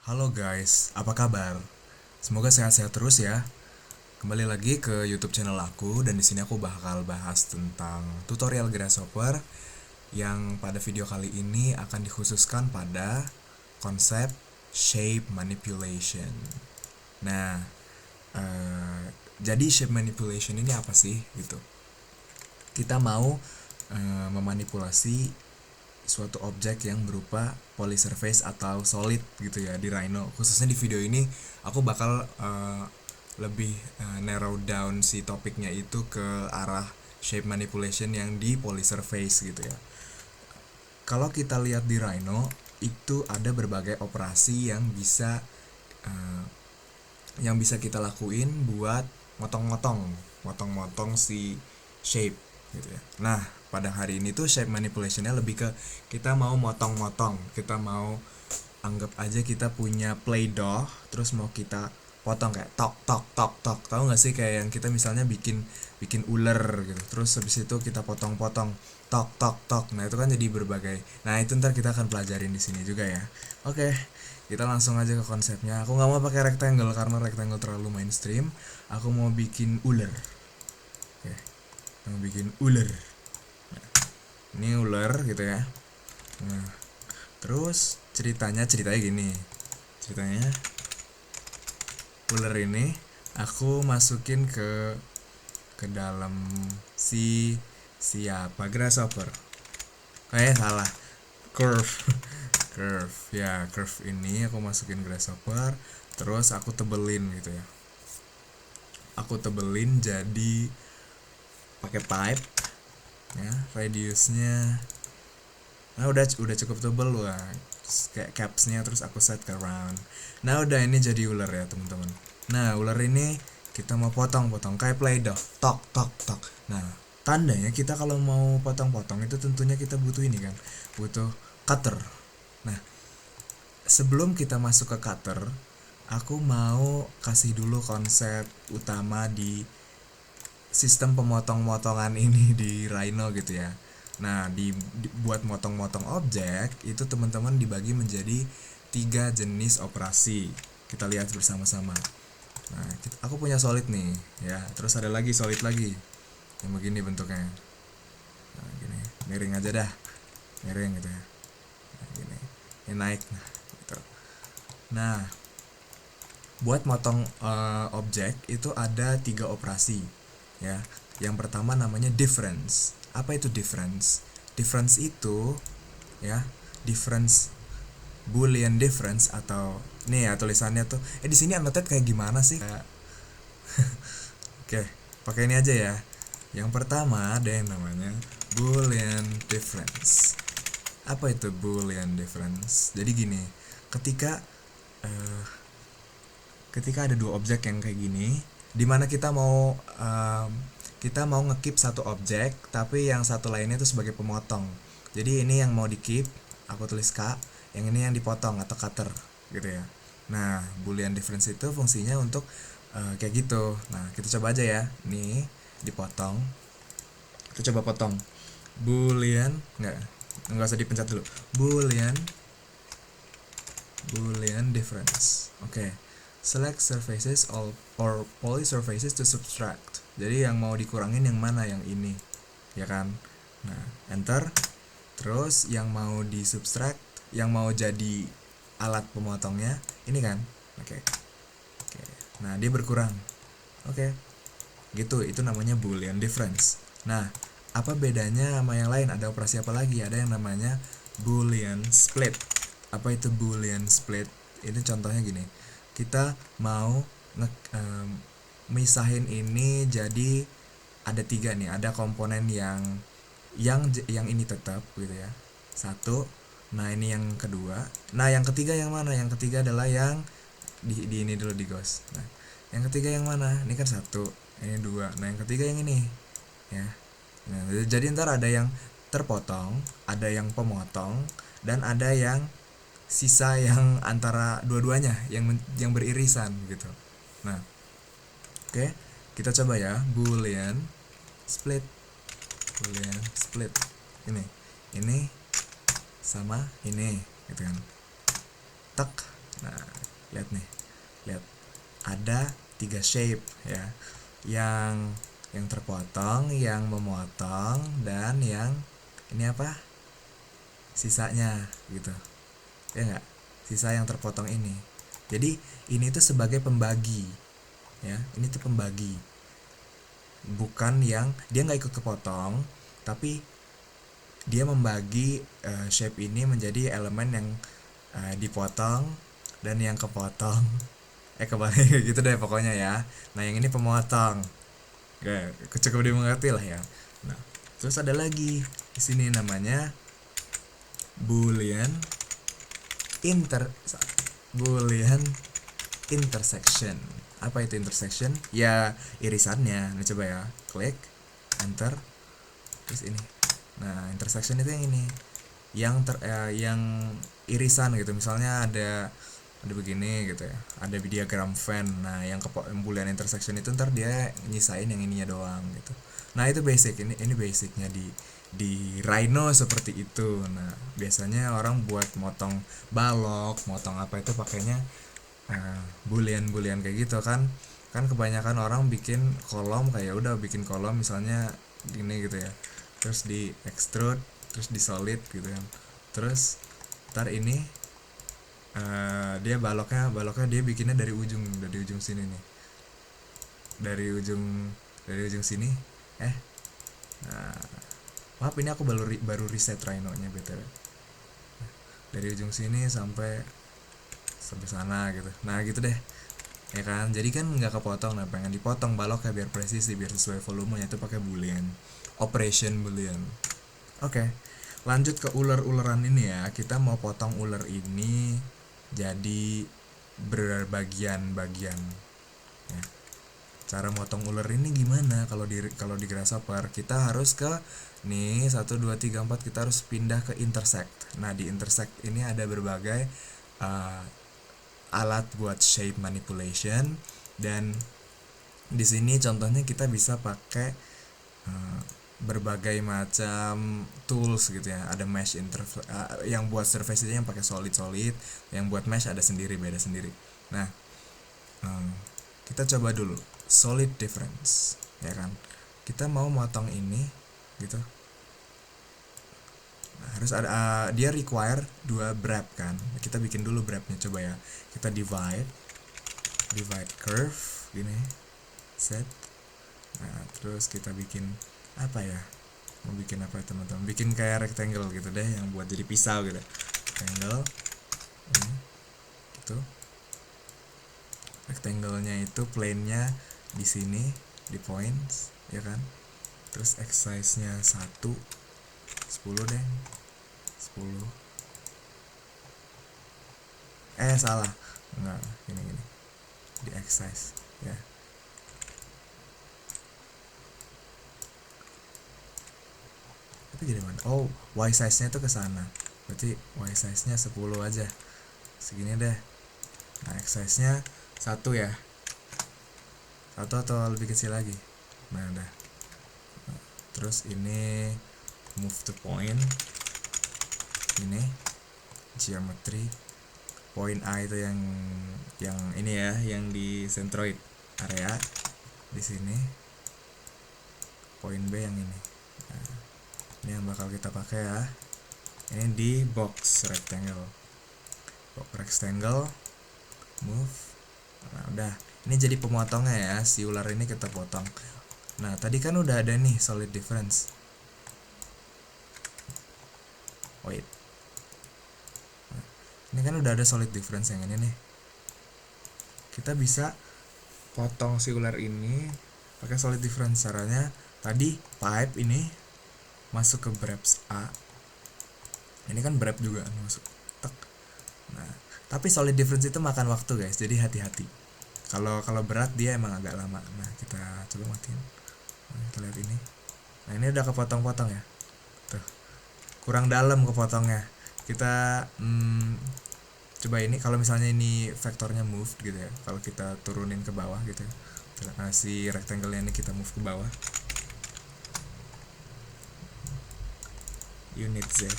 Halo guys, apa kabar? Semoga sehat-sehat terus ya. Kembali lagi ke YouTube channel aku dan di sini aku bakal bahas tentang tutorial Grasshopper yang pada video kali ini akan dikhususkan pada konsep shape manipulation. Nah, jadi shape manipulation ini apa sih gitu? Kita mau memanipulasi suatu objek yang berupa polysurface atau solid gitu ya di Rhino. Khususnya di video ini aku bakal lebih narrow down si topiknya itu ke arah shape manipulation yang di polysurface gitu ya. Kalau kita lihat di Rhino itu ada berbagai operasi uh, yang bisa kita lakuin buat motong-motong si shape gitu ya. Nah, pada hari ini tuh shape manipulationnya lebih ke kita mau motong-motong, kita mau anggap aja kita punya play doh, terus mau kita potong kayak tok tok tok tok. Tahu nggak sih kayak yang kita misalnya bikin bikin ular gitu. Terus habis itu kita potong-potong tok tok tok. Nah, itu kan jadi berbagai. Nah, itu ntar kita akan pelajarin di sini juga ya. Oke, kita langsung aja ke konsepnya. Aku nggak mau pakai rectangle karena rectangle terlalu mainstream. Aku mau bikin ular. Oke, mau bikin ular. Ini ular gitu ya. Nah, terus ceritanya gini. Ceritanya ular ini aku masukin ke dalam si siapa grasshopper. Salah. Curve. Curve. Ya, curve ini aku masukin grasshopper, terus aku tebelin gitu ya. Aku tebelin jadi pakai pipe ya, radiusnya nah udah cukup tebel lah kayak capsnya, terus aku set ke round. Nah udah, ini jadi ular ya teman-teman. Nah ular ini kita mau potong-potong kayak play doh, tok tok tok. Nah tandanya kita kalau mau potong-potong itu tentunya kita butuh ini kan, butuh cutter. Nah sebelum kita masuk ke cutter, aku mau kasih dulu konsep utama di sistem pemotong-motongan ini di Rhino gitu ya. Nah, buat motong-motong objek itu teman-teman dibagi menjadi 3 jenis operasi. Kita lihat bersama-sama. Nah, aku punya solid nih, ya. Terus ada lagi solid lagi, yang begini bentuknya. Nah, gini, miring aja dah, miring gitu ya. Nah, gini, ini naik, nah, gitu. Nah, buat motong objek itu ada 3 operasi, ya. Yang pertama namanya difference. Apa itu difference? Difference itu ya, difference boolean difference atau nih ya tulisannya tuh di sini annotate kayak gimana sih? Oke, pakai ini aja ya. Yang pertama ada yang namanya boolean difference. Apa itu boolean difference? Jadi gini, ketika uh, ketika ada 2 objek yang kayak gini, dimana kita mau ngekip satu objek tapi yang satu lainnya itu sebagai pemotong. Jadi ini yang mau di keep, aku tulis K, yang ini yang dipotong atau cutter gitu ya. Nah boolean difference itu fungsinya untuk kayak gitu. Nah kita coba aja ya, nih dipotong, kita coba potong boolean, nggak usah dipencet dulu, boolean boolean difference. Oke, select surfaces or polysurfaces to subtract. Jadi yang mau dikurangin yang mana, yang ini ya kan. Nah enter. Terus yang mau di subtract, yang mau jadi alat pemotongnya ini kan. Oke. Nah dia berkurang. Oke, gitu, itu namanya boolean difference. Nah apa bedanya sama yang lain? Ada operasi apa lagi? Ada yang namanya boolean split. Apa itu boolean split? Ini contohnya gini, kita mau misahin ini jadi ada 3 nih, ada komponen yang ini tetap gitu ya, satu. Nah ini yang kedua. Nah yang ketiga yang mana? Yang ketiga adalah yang di ini dulu, di ghost. Nah yang ketiga yang mana? Ini kan satu, ini dua. Nah yang ketiga yang ini ya. Nah jadi ntar ada yang terpotong, ada yang pemotong, dan ada yang sisa yang antara dua-duanya, yang beririsan gitu. Nah oke, kita coba ya, boolean split. Boolean split ini sama ini gitu kan, tek. Nah lihat nih, lihat ada 3 shape ya, yang terpotong, yang memotong, dan yang ini apa, sisanya gitu ya nggak, sisa yang terpotong ini. Jadi ini tuh sebagai pembagi ya, ini tuh pembagi, bukan yang dia nggak ikut kepotong, tapi dia membagi shape ini menjadi elemen yang dipotong dan yang kepotong. Kebalik gitu deh pokoknya ya. Nah yang ini pemotong. Cukup dimengerti lah ya. Nah terus ada lagi di sini namanya boolean inter boolean intersection. Apa itu intersection? Ya irisannya. Nah coba ya, klik enter terus ini. Nah intersection itu yang ini, yang irisan gitu. Misalnya ada begini gitu ya, ada diagram Venn. Nah yang boolean intersection itu ntar dia nyisain yang ininya doang gitu. Nah itu basic, ini basicnya di Rhino seperti itu. Nah biasanya orang buat motong balok, motong apa itu pakainya boolean kayak gitu kan. Kan kebanyakan orang bikin kolom, kayak udah bikin kolom misalnya gini gitu ya, terus di extrude, terus di solid gitu kan. Terus ntar ini dia baloknya dia bikinnya dari ujung sini nih, dari ujung sini. Nah maaf ini aku baru reset Rhino nya btw, dari ujung sini sampai sana gitu. Nah gitu deh ya kan, jadi kan nggak kepotong. Nah pengen dipotong baloknya biar presisi, biar sesuai volumenya, itu pakai boolean, operation boolean. Oke, lanjut ke uleran ini ya. Kita mau potong ular ini jadi berbagian-bagian ya. Cara motong ular ini gimana? Kalau di Grasshopper kita harus ke nih 1 2 3 4, kita harus pindah ke intersect. Nah di intersect ini ada berbagai alat buat shape manipulation, dan di sini contohnya kita bisa pakai berbagai macam tools gitu ya. Ada mesh interface, yang buat surface yang pakai solid, yang buat mesh ada sendiri, beda sendiri. Nah kita coba dulu solid difference ya kan. Kita mau motong ini gitu. Nah, harus ada dia require 2 brap kan. Kita bikin dulu brapnya, coba ya. Kita divide curve gini, set. Nah terus kita bikin apa ya, mau bikin apa ya teman-teman, bikin kayak rectangle gitu deh, yang buat jadi pisau gitu, rectangle ini gitu. Rectangle-nya itu plane-nya di sini di points ya kan. Terus X size-nya 10 deh, 10. Salah, enggak, gini di X size ya. Tapi gini man, oh Y size nya itu ke sana, berarti Y size nya 10 aja, segini deh. Nah X size nya 1 ya, 1 atau lebih kecil lagi. Nah udah. Terus ini move to point, ini geometry point A itu yang ini ya, yang di centroid area di sini. Point B yang ini. Nah, ini yang bakal kita pakai ya. Ini di box rectangle, move. Nah udah, ini jadi pemotongnya ya, si ular ini kita potong. Nah tadi kan udah ada nih solid difference. Wait, nah, ini kan udah ada solid difference yang ini nih. Kita bisa potong si ular ini pakai solid difference. Caranya tadi pipe ini masuk ke braps A, ini kan brap juga masuk tek. Nah tapi solid difference itu makan waktu guys, jadi hati-hati. Kalau berat dia emang agak lama. Nah kita coba matiin. Nah, kita lihat ini. Nah ini udah kepotong-potong ya, tuh kurang dalam kepotongnya. Kita coba ini, kalau misalnya ini vektornya move gitu ya, kalau kita turunin ke bawah gitu ya, si rectangle ini kita move ke bawah, unit Z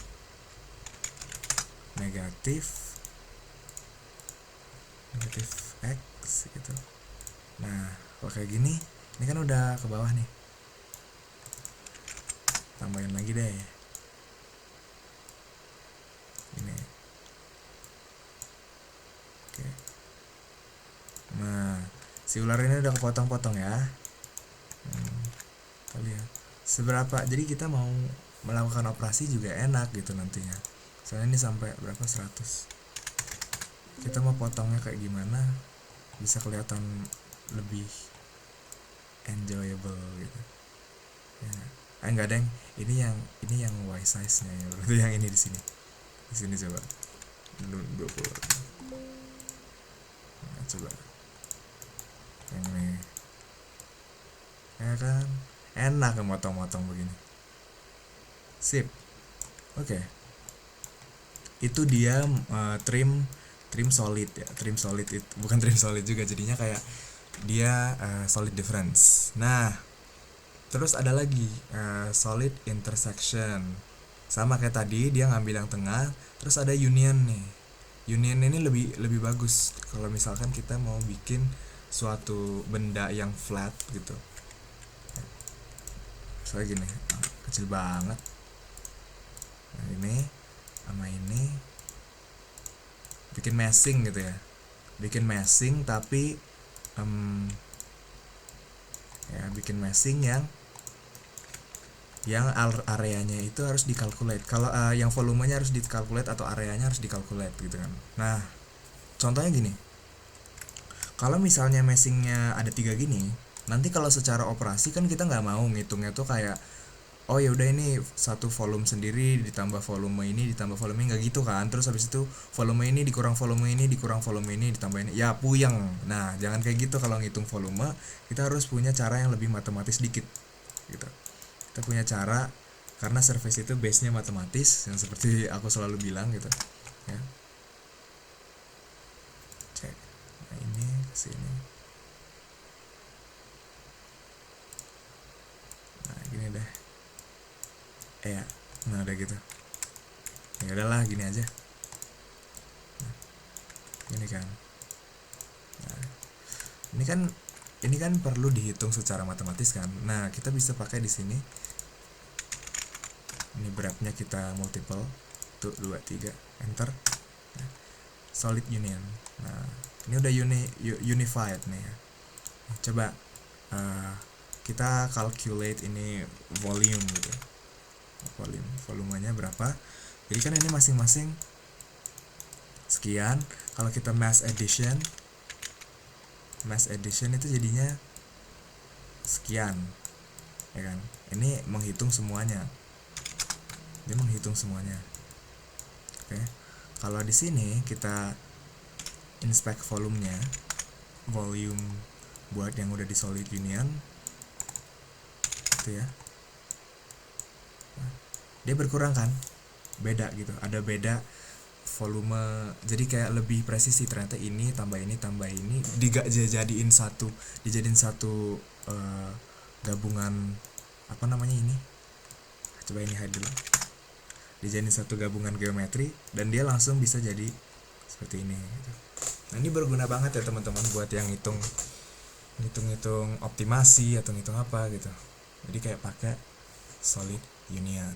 negatif negatif X gitu. Nah kalau kayak gini, ini kan udah ke bawah nih, tambahin lagi deh ini. Oke. Nah si ular ini udah kepotong-potong ya. Kita lihat seberapa, jadi kita mau melakukan operasi juga enak gitu nantinya. Soalnya ini sampai berapa, 100. Kita mau potongnya kayak gimana bisa kelihatan lebih enjoyable gitu ya. Enggak deng, ini yang Y size nya ya, berarti yang ini di sini coba dulu 20. Nah, coba yang ini ya kan, enak motong-motong begini, sip. Oke. Itu dia trim trim solid ya, trim solid itu bukan trim solid juga, jadinya kayak dia solid difference. Nah terus ada lagi solid intersection, sama kayak tadi dia ngambil yang tengah. Terus ada union nih. Union ini lebih lebih bagus kalau misalkan kita mau bikin suatu benda yang flat gitu. Soalnya gini, kecil banget. Nah ini sama ini bikin meshing gitu ya, bikin meshing tapi ya bikin meshing yang areanya itu harus dikalkulate. Kalau yang volumenya harus dikalkulate atau areanya harus dikalkulate gitu kan. Nah contohnya gini, kalau misalnya meshingnya ada 3 gini, nanti kalau secara operasi kan kita nggak mau ngitungnya tuh kayak oh ya udah ini satu volume sendiri ditambah volume ini ditambah volume ini, nggak gitu kan. Terus habis itu volume ini dikurang volume ini dikurang volume ini ditambah ini, ya puyeng. Nah jangan kayak gitu. Kalau ngitung volume kita harus punya cara yang lebih matematis dikit gitu. Kita punya cara, karena surface itu base nya matematis yang seperti aku selalu bilang gitu ya. Cek, nah ini kesini, nah gini deh ya. Nah udah gitu, ya udahlah gini aja. Nah, gini kan. Nah, ini kan perlu dihitung secara matematis kan. Nah kita bisa pakai di sini. Ini beratnya kita multiple tuh 2 3 enter. Nah, solid union. Nah ini udah unified nih ya. Coba kita calculate ini volume gitu, volumenya berapa. Jadi kan ini masing-masing sekian. Kalau kita mass addition itu jadinya sekian ya kan. Ini menghitung semuanya, dia menghitung semuanya. Oke. Kalau di sini kita inspect volumenya, volume buat yang udah di solid union itu ya, nah, dia berkurang kan, beda gitu, ada beda volume. Jadi kayak lebih presisi ternyata, ini tambah ini dijadiin satu gabungan apa namanya ini, coba ini hide dulu, dijadiin satu gabungan geometri dan dia langsung bisa jadi seperti ini gitu. Nah ini berguna banget ya teman-teman buat yang hitung optimasi atau ngitung apa gitu. Jadi kayak pakai solid union.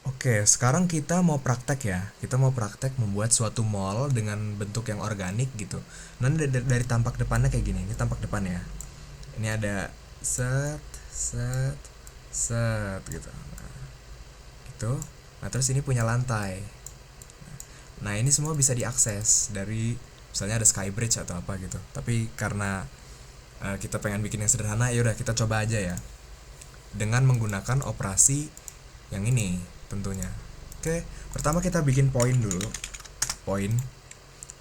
Oke, sekarang kita mau praktek ya. Kita mau praktek membuat suatu mall dengan bentuk yang organik gitu. Nah dari tampak depannya kayak gini. Ini tampak depan ya. Ini ada set gitu. Nah, gitu. Nah terus ini punya lantai. Nah ini semua bisa diakses dari misalnya ada skybridge atau apa gitu. Tapi karena kita pengen bikin yang sederhana, ya udah kita coba aja ya dengan menggunakan operasi yang ini tentunya. Oke, pertama kita bikin point dulu. Point,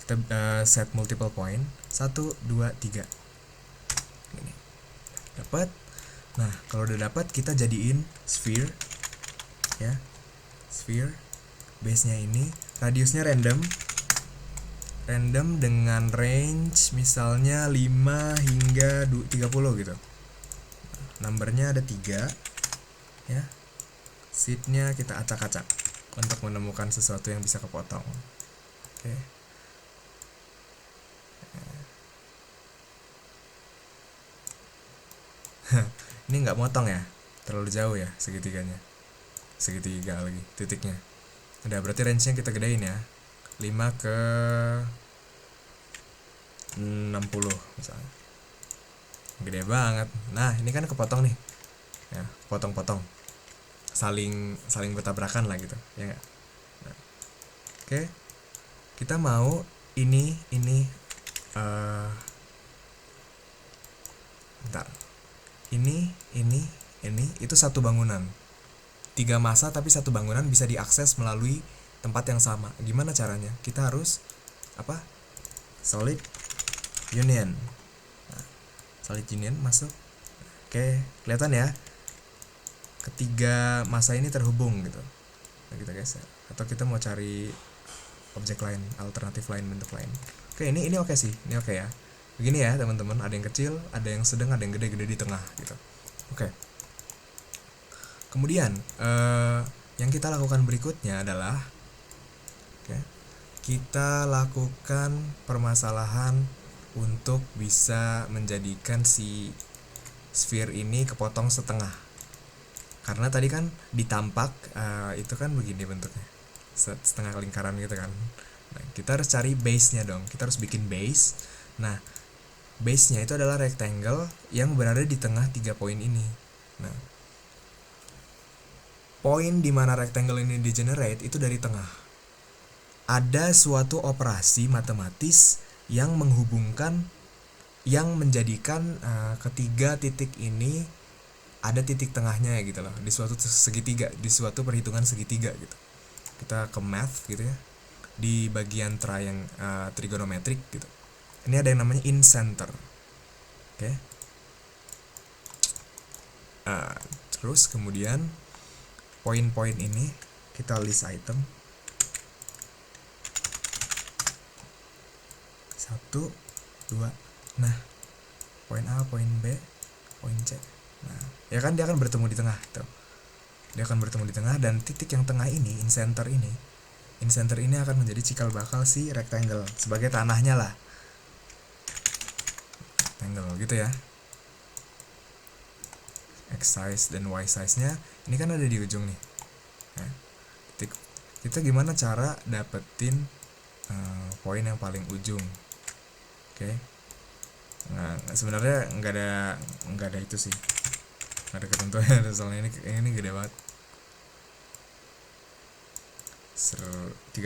kita set multiple point 1, 2, 3 ini dapat. Nah kalau udah dapat kita jadiin sphere ya, sphere base nya ini, radiusnya random dengan range misalnya 5 hingga 30 gitu. Numbernya ada 3 ya. Seednya kita acak-acak untuk menemukan sesuatu yang bisa kepotong. Oke. Ini nggak motong ya, terlalu jauh ya segitiganya, segitiga lagi titiknya. Udah, berarti range-nya kita gedein ya, 5 ke 60 misalnya. Gede banget. Nah ini kan kepotong nih ya, potong-potong, saling saling bertabrakan lah gitu ya nggak. Nah, oke, kita mau ini eh bentar, ini itu satu bangunan, 3 masa tapi satu bangunan bisa diakses melalui tempat yang sama. Gimana caranya? Kita harus apa, solid union. Nah, solid union masuk. Oke, kelihatan ya, ketiga masa ini terhubung gitu. Nah, kita geser, atau kita mau cari objek lain, alternatif lain, bentuk lain. Oke, ini oke sih, ini oke ya. Begini ya teman-teman, ada yang kecil, ada yang sedang, ada yang gede-gede di tengah gitu. Oke. Kemudian yang kita lakukan berikutnya adalah kita lakukan permasalahan untuk bisa menjadikan si sphere ini kepotong setengah. Karena tadi kan ditampak itu kan begini bentuknya, setengah lingkaran gitu kan. Nah, kita harus cari base-nya dong. Kita harus bikin base. Nah, base-nya itu adalah rectangle yang berada di tengah 3 poin ini. Nah, poin di mana rectangle ini di-generate itu dari tengah. Ada suatu operasi matematis yang menghubungkan, yang menjadikan ketiga titik ini ada titik tengahnya gitu loh, di suatu segitiga, di suatu perhitungan segitiga gitu. Kita ke math gitu ya, di bagian trigonometrik gitu. Ini ada yang namanya in center. Oke. Terus kemudian poin-poin ini kita list item 1, 2. Nah, poin A, poin B, poin C. Nah, ya kan dia akan bertemu di tengah tuh. Dia akan bertemu di tengah, dan titik yang tengah ini, in center ini akan menjadi cikal bakal si rectangle sebagai tanahnya lah. Rectangle gitu ya. X size dan Y size-nya ini kan ada di ujung nih. Nah, kita gimana cara dapetin poin yang paling ujung? Oke. Nah, sebenarnya nggak ada itu sih, nggak ada ketentuan soalnya ini gede banget. 300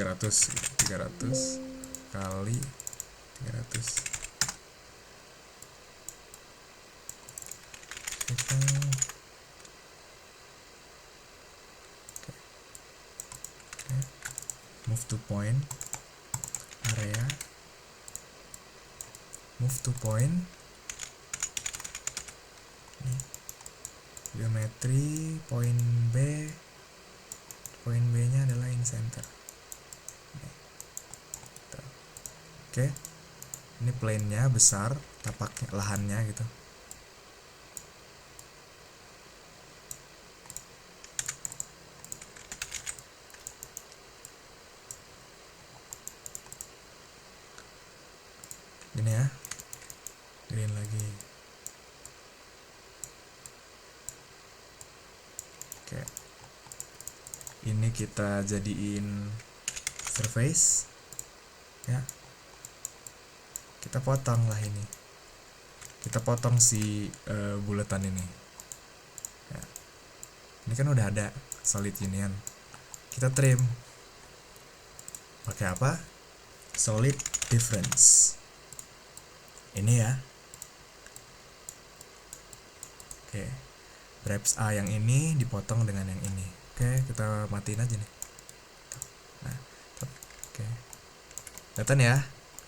kali 300. Kita move to point, area, move to point, geometri, poin B nya adalah in center. Oke, ini plane-nya besar, tapak lahannya gitu. Gini ya, gedein lagi. Oke, ini kita jadiin surface ya. Kita potong lah ini, kita potong si buletan ini ya. Ini kan udah ada solid union, kita trim pakai apa, solid difference ini ya. Oke, wraps A yang ini dipotong dengan yang ini. Oke, kita matiin aja nih. Nah, oke, kelihatan ya,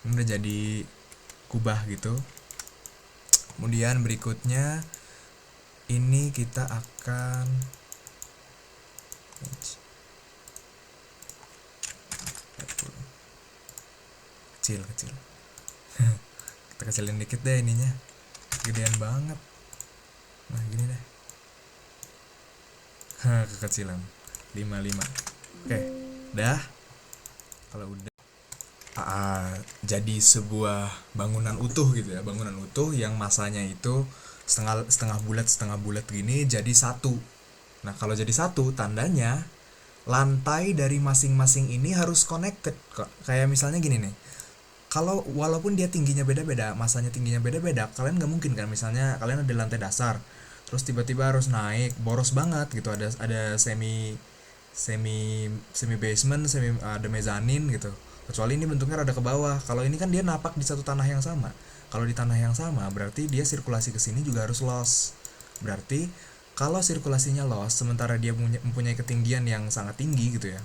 ini udah jadi kubah gitu. Kemudian berikutnya ini kita akan kecil kita kecilin dikit deh ininya, gedean banget. Nah gini deh, kekecilan 55. Oke, dah. Kalau udah jadi sebuah bangunan utuh gitu ya, bangunan utuh yang masanya itu setengah bulat gini jadi satu. Nah kalau jadi satu tandanya lantai dari masing-masing ini harus connected kok. Kayak misalnya gini nih, kalau walaupun dia tingginya beda-beda, masanya tingginya beda-beda, kalian nggak mungkin kan misalnya kalian ada lantai dasar terus tiba-tiba harus naik boros banget gitu, ada semi semi semi basement, ada mezanin gitu, kecuali ini bentuknya rada ke bawah. Kalau ini kan dia napak di satu tanah yang sama, kalau di tanah yang sama berarti dia sirkulasi ke sini juga harus loss. Berarti kalau sirkulasinya loss sementara dia mempunyai ketinggian yang sangat tinggi gitu ya,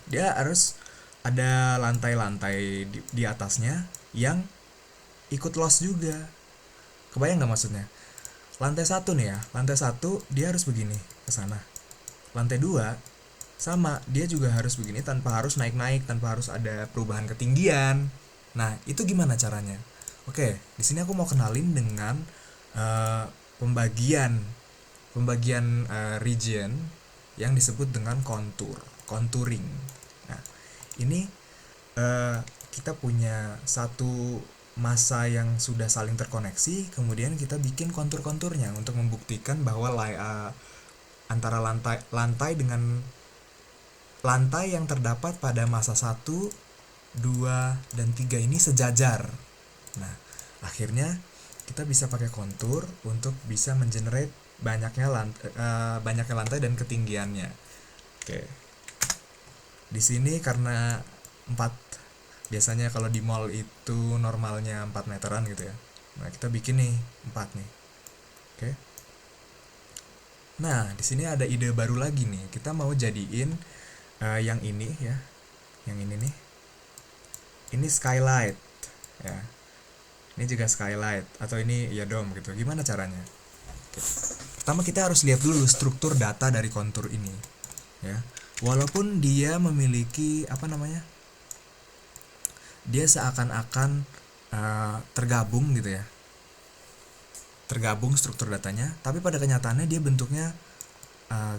dia harus ada lantai-lantai di atasnya yang ikut loss juga. Kebayang nggak maksudnya? Lantai satu nih ya, lantai satu dia harus begini ke sana. Lantai dua sama, dia juga harus begini tanpa harus naik-naik, tanpa harus ada perubahan ketinggian. Nah, itu gimana caranya? Oke, di sini aku mau kenalin dengan uh, pembagian region yang disebut dengan contouring. Nah, ini kita punya satu massa yang sudah saling terkoneksi, kemudian kita bikin kontur-konturnya untuk membuktikan bahwa antara lantai dengan lantai yang terdapat pada massa 1, 2, dan 3 ini sejajar. Nah, akhirnya kita bisa pakai kontur untuk bisa mengenerate banyaknya lantai dan ketinggiannya. Oke. Di sini karena 4, biasanya kalau di mall itu normalnya 4 meteran gitu ya. Nah, kita bikin nih 4 nih. Oke. Nah, di sini ada ide baru lagi nih. Kita mau jadiin yang ini ya. Yang ini nih. Ini skylight ya. Ini juga skylight atau ini ya dome gitu. Gimana caranya? Oke. Pertama kita harus lihat dulu struktur data dari kontur ini ya. Walaupun dia memiliki dia seakan-akan tergabung gitu ya, tergabung struktur datanya, tapi pada kenyataannya dia bentuknya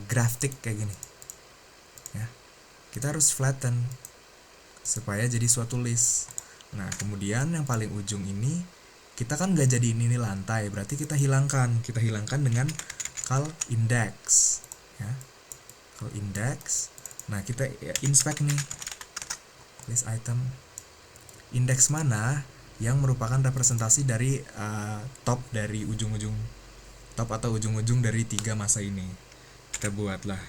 grafik kayak gini ya. Kita harus flatten supaya jadi suatu list. Nah kemudian yang paling ujung ini kita kan nggak jadi ini lantai, berarti kita hilangkan dengan call index ya, call index. Nah kita inspect nih list item, indeks mana yang merupakan representasi dari top dari ujung-ujung top atau ujung-ujung dari 3 massa ini. Kita buatlah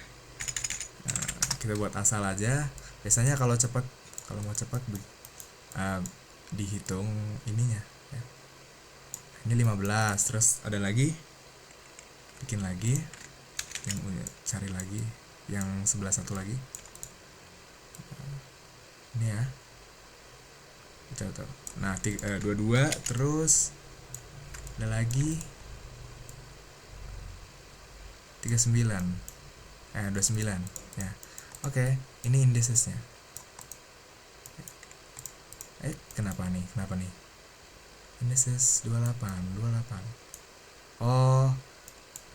kita buat asal aja. Biasanya kalau mau cepat dihitung ininya ya. Ini 15, terus ada lagi, bikin lagi yang cari lagi yang sebelah satu lagi ini ya. Tuh. Nah 22, terus ada lagi 39 29 ya. Oke, ini indicesnya. Kenapa nih indices 28. Oh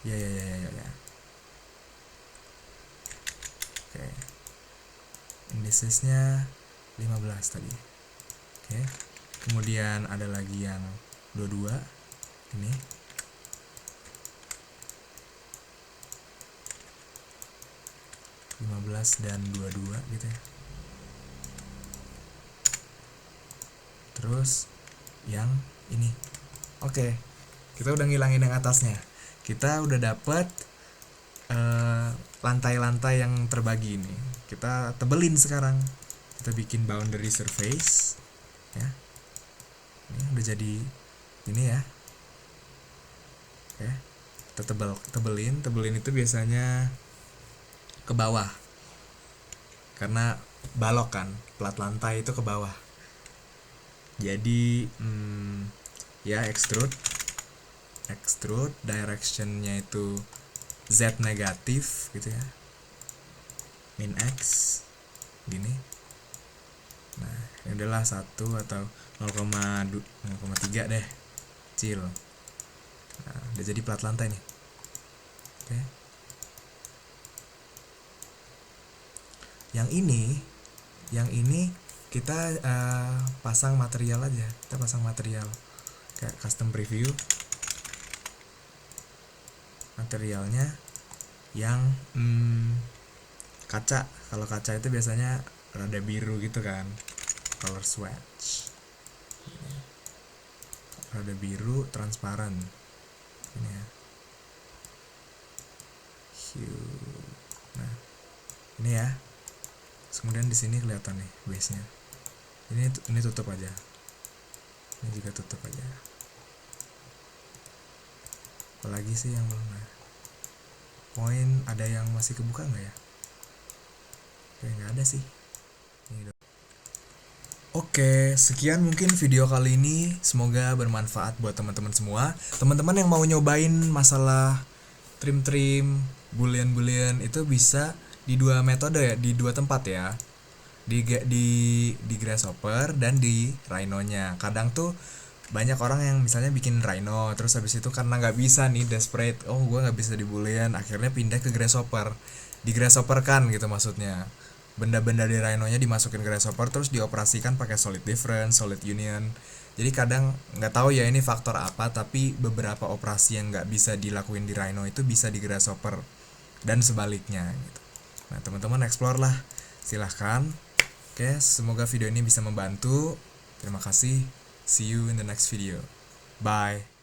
ya. Oke, indicesnya 15 tadi. Oke. Kemudian ada lagi yang 22 ini. dan 22 gitu ya. Terus yang ini. Oke. Kita udah ngilangin yang atasnya. Kita udah dapet lantai-lantai yang terbagi ini. Kita tebelin sekarang. Kita bikin boundary surface ya. Ini udah jadi ini ya. Oke. Kita tebelin itu biasanya ke bawah. Karena balok kan, plat lantai itu ke bawah. Jadi ya extrude directionnya itu Z negatif gitu ya, min X gini. Nah ini adalah 1 atau 0,3 deh, kecil. Nah udah jadi plat lantai nih. Oke. Yang ini kita pasang material aja. Kita pasang material kayak custom preview. materialnya yang kaca. Kalau kaca itu biasanya rada biru gitu kan, color swatch. Rada biru transparan ini ya. Hue. Nah ini ya. Terus kemudian di sini kelihatan nih base nya. Ini tutup aja, ini juga tutup aja. Apalagi sih yang belum, nah poin ada yang masih kebuka nggak ya? Kayak nggak ada sih. Ini Oke, sekian mungkin video kali ini. Semoga bermanfaat buat teman-teman semua. Teman-teman yang mau nyobain masalah trim-trim, boolean itu bisa di dua metode ya, di dua tempat ya. Di Grasshopper dan di Rhino-nya. Kadang tuh banyak orang yang misalnya bikin Rhino, terus habis itu karena nggak bisa nih, desperate, oh gue nggak bisa di boolean, akhirnya pindah ke Grasshopper. Di Grasshopper kan gitu maksudnya, benda-benda di Rhino-nya dimasukin ke Grasshopper terus dioperasikan pakai solid difference, solid union. Jadi kadang nggak tahu ya ini faktor apa, tapi beberapa operasi yang nggak bisa dilakuin di Rhino itu bisa di Grasshopper dan sebaliknya gitu. Nah teman-teman explore lah, silahkan. Oke, semoga video ini bisa membantu. Terima kasih. See you in the next video. Bye.